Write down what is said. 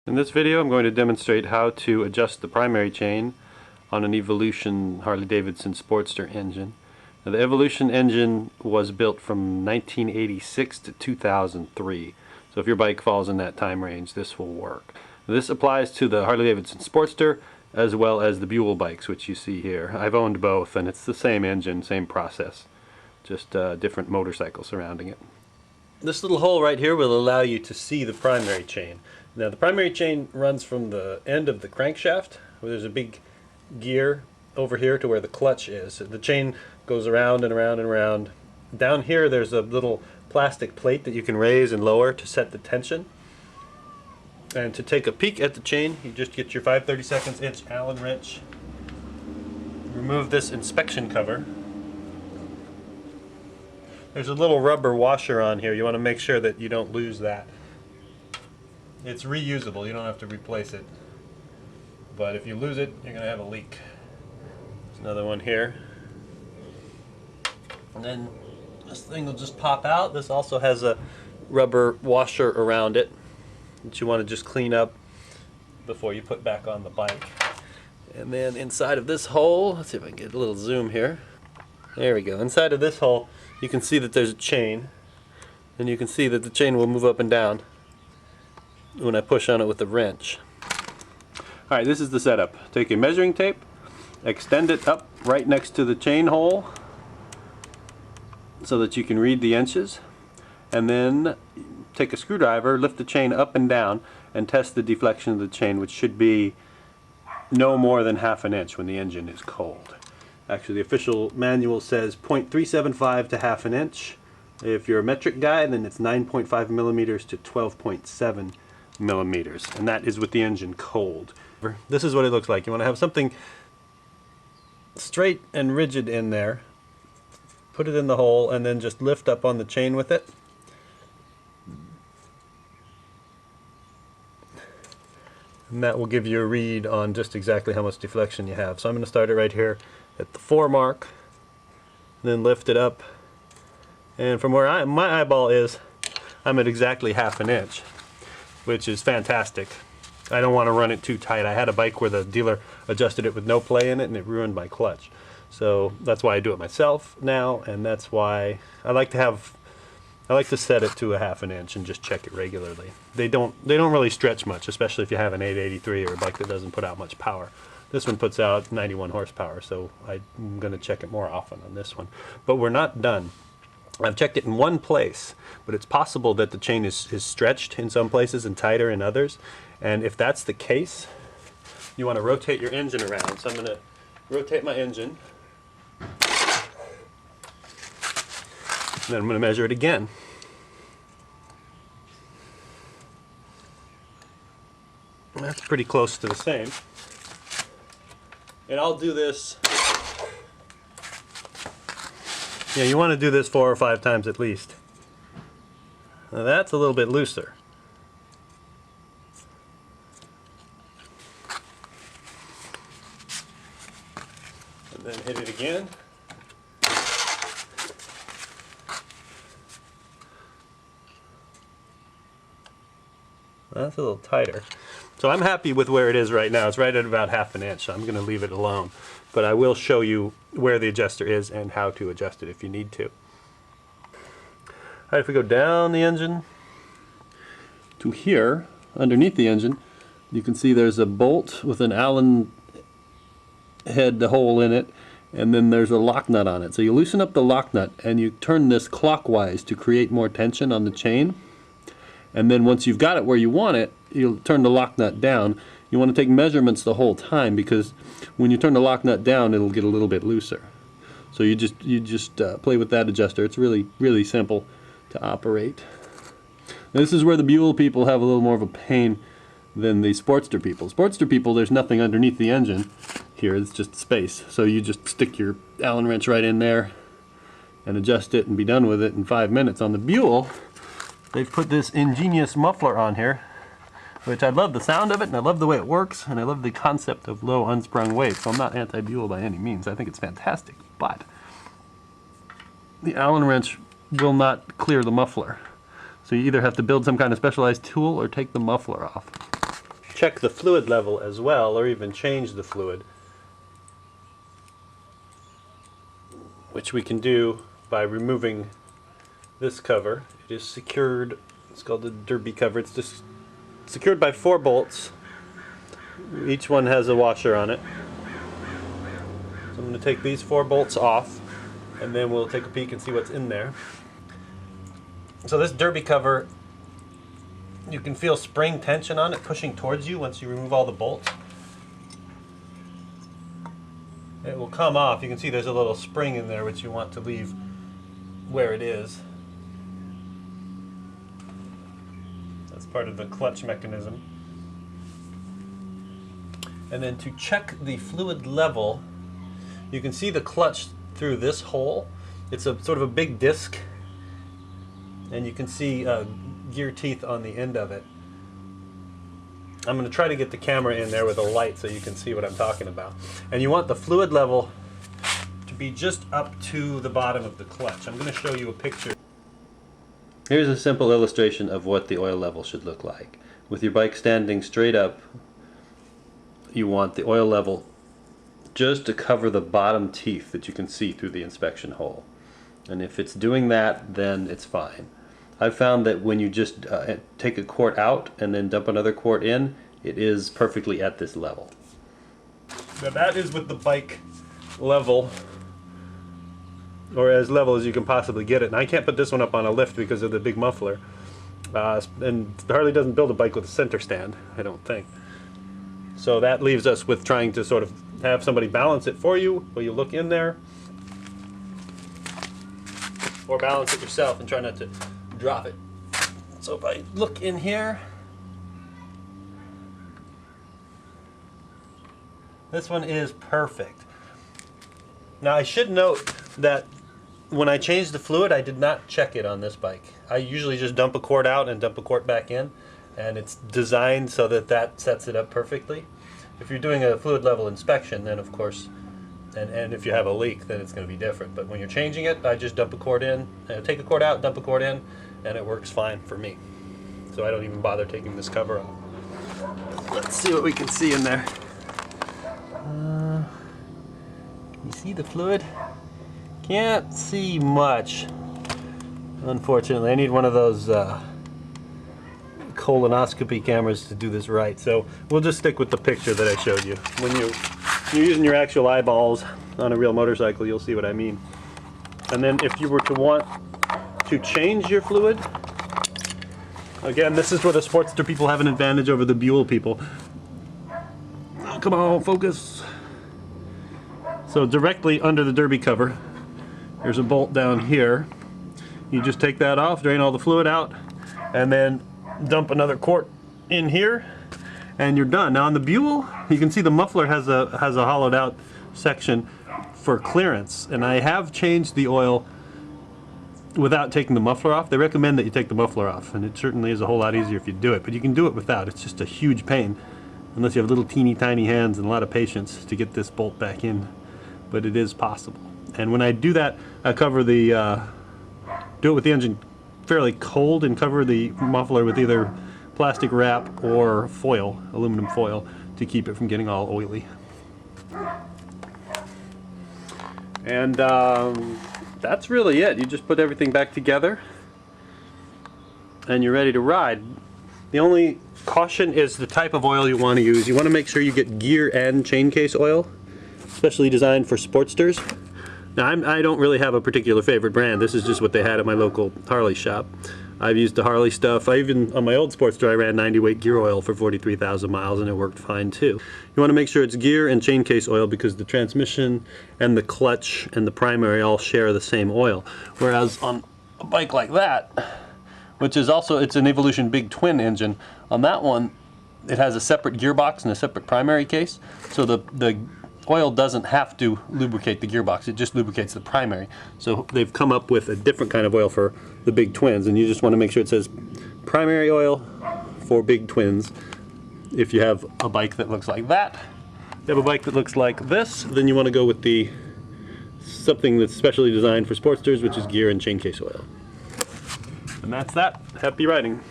In this video I'm going to demonstrate how to adjust the primary chain on an Evolution Harley Davidson Sportster engine. Now, the Evolution engine was built from 1986 to 2003, so if your bike falls in that time range, this will work. Now, this applies to the Harley Davidson Sportster as well as the Buell bikes, which you see here. I've owned both and it's the same engine, same process, just different motorcycle surrounding it. This little hole right here will allow you to see the primary chain. Now the primary chain runs from the end of the crankshaft, where there's a big gear over here to where the clutch is. The chain goes around and around and around. Down here there's a little plastic plate that you can raise and lower to set the tension. And to take a peek at the chain, you just get your 5/32 inch Allen wrench, remove this inspection cover. There's a little rubber washer on here. You want to make sure that you don't lose that. It's reusable, you don't have to replace it. But if you lose it, you're going to have a leak. There's another one here. And then this thing will just pop out. This also has a rubber washer around it that you want to just clean up before you put back on the bike. And then inside of this hole, let's see if I can get a little zoom here. There we go. Inside of this hole, you can see that there's a chain. And you can see that the chain will move up and down when I push on it with a wrench. Alright, this is the setup. Take a measuring tape, extend it up right next to the chain hole so that you can read the inches, and then take a screwdriver, lift the chain up and down, and test the deflection of the chain, which should be no more than ½ an inch when the engine is cold. Actually, the official manual says 0.375 to ½ an inch. If you're a metric guy, then it's 9.5 millimeters to 12.7 millimeters, and that is with the engine cold. This is what it looks like. You want to have something straight and rigid in there. Put it in the hole and then just lift up on the chain with it. And that will give you a read on just exactly how much deflection you have. So I'm going to start it right here at the 4 mark, then lift it up, and from where my eyeball is, I'm at exactly ½ an inch, which is fantastic. I don't want to run it too tight. I had a bike where the dealer adjusted it with no play in it and it ruined my clutch. So that's why I do it myself now, and that's why I like to set it to ½ an inch and just check it regularly. They don't really stretch much, especially if you have an 883 or a bike that doesn't put out much power. This one puts out 91 horsepower, so I'm going to check it more often on this one. But we're not done. I've checked it in one place, but it's possible that the chain is stretched in some places and tighter in others. And if that's the case, you want to rotate your engine around. So I'm going to rotate my engine. And then I'm going to measure it again. That's pretty close to the same. And I'll do this, yeah, you want to do this 4 or 5 times at least. Now that's a little bit looser. And then hit it again. That's a little tighter. So I'm happy with where it is right now. It's right at about ½ an inch, so I'm going to leave it alone. But I will show you where the adjuster is and how to adjust it if you need to. Alright, if we go down the engine to here, underneath the engine, you can see there's a bolt with an Allen head hole in it, and then there's a lock nut on it. So you loosen up the lock nut and you turn this clockwise to create more tension on the chain. And then once you've got it where you want it, you'll turn the lock nut down. You want to take measurements the whole time, because when you turn the lock nut down, it'll get a little bit looser. So you just play with that adjuster. It's really simple to operate. This is where the Buell people have a little more of a pain than the Sportster people. Sportster people, there's nothing underneath the engine here. It's just space. So you just stick your Allen wrench right in there and adjust it and be done with it in 5 minutes. On the Buell, they've put this ingenious muffler on here, which I love the sound of it, and I love the way it works, and I love the concept of low unsprung weight. So I'm not anti-Buell by any means. I think it's fantastic, but the Allen wrench will not clear the muffler. So you either have to build some kind of specialized tool or take the muffler off. check the fluid level as well, or even change the fluid, which we can do by removing this cover. It is secured, it's called the derby cover. It's just secured by 4 bolts. Each one has a washer on it. So I'm going to take these 4 bolts off, and then we'll take a peek and see what's in there. So this derby cover, you can feel spring tension on it pushing towards you once you remove all the bolts. It will come off. You can see there's a little spring in there which you want to leave where it is. That's part of the clutch mechanism. And then to check the fluid level, you can see the clutch through this hole. It's a sort of a big disc, and you can see gear teeth on the end of it. I'm going to try to get the camera in there with a light so you can see what I'm talking about. And you want the fluid level to be just up to the bottom of the clutch. I'm going to show you a picture. Here's a simple illustration of what the oil level should look like. With your bike standing straight up, you want the oil level just to cover the bottom teeth that you can see through the inspection hole. And if it's doing that, then it's fine. I've found that when you just take a quart out and then dump another quart in, it is perfectly at this level. Now that is with the bike level, or as level as you can possibly get it. And I can't put this one up on a lift because of the big muffler. And Harley doesn't build a bike with a center stand, I don't think. So that leaves us with trying to sort of have somebody balance it for you while you look in there, or balance it yourself and try not to drop it. So if I look in here, this one is perfect. Now I should note that when I changed the fluid, I did not check it on this bike. I usually just dump a quart out and dump a quart back in, and it's designed so that that sets it up perfectly. If you're doing a fluid level inspection, then of course, and if you have a leak, then it's going to be different. But when you're changing it, I just dump a quart in, take a quart out, dump a quart in, and it works fine for me. So I don't even bother taking this cover off. Let's see what we can see in there. You see the fluid? Can't see much, unfortunately. I need one of those colonoscopy cameras to do this right, so we'll just stick with the picture that I showed you. When you're using your actual eyeballs on a real motorcycle, you'll see what I mean. And then if you were to want to change your fluid, again, this is where the Sportster people have an advantage over the Buell people. Oh, come on, focus. So directly under the derby cover, there's a bolt down here. You just take that off, drain all the fluid out, and then dump another quart in here, and you're done. Now on the Buell, you can see the muffler has a hollowed out section for clearance, and I have changed the oil without taking the muffler off. They recommend that you take the muffler off, and it certainly is a whole lot easier if you do it, but you can do it without. It's just a huge pain unless you have little teeny tiny hands and a lot of patience to get this bolt back in, but it is possible. And when I do that, I cover the do it with the engine fairly cold and cover the muffler with either plastic wrap or foil, aluminum foil, to keep it from getting all oily. And that's really it. You just put everything back together and you're ready to ride. The only caution is the type of oil you want to use. You want to make sure you get gear and chain case oil, especially designed for Sportsters. Now I don't really have a particular favorite brand. This is just what they had at my local Harley shop. I've used the Harley stuff. I even, on my old Sportster, I ran 90 weight gear oil for 43,000 miles and it worked fine too. You want to make sure it's gear and chain case oil because the transmission and the clutch and the primary all share the same oil. Whereas on a bike like that, which is also, it's an Evolution Big Twin engine, on that one it has a separate gearbox and a separate primary case, so the oil doesn't have to lubricate the gearbox, it just lubricates the primary. So they've come up with a different kind of oil for the Big Twins, and you just want to make sure it says primary oil for Big Twins. If you have a bike that looks like that, if you have a bike that looks like this, then you want to go with the something that's specially designed for Sportsters, which is gear and chain case oil. And that's that. Happy riding.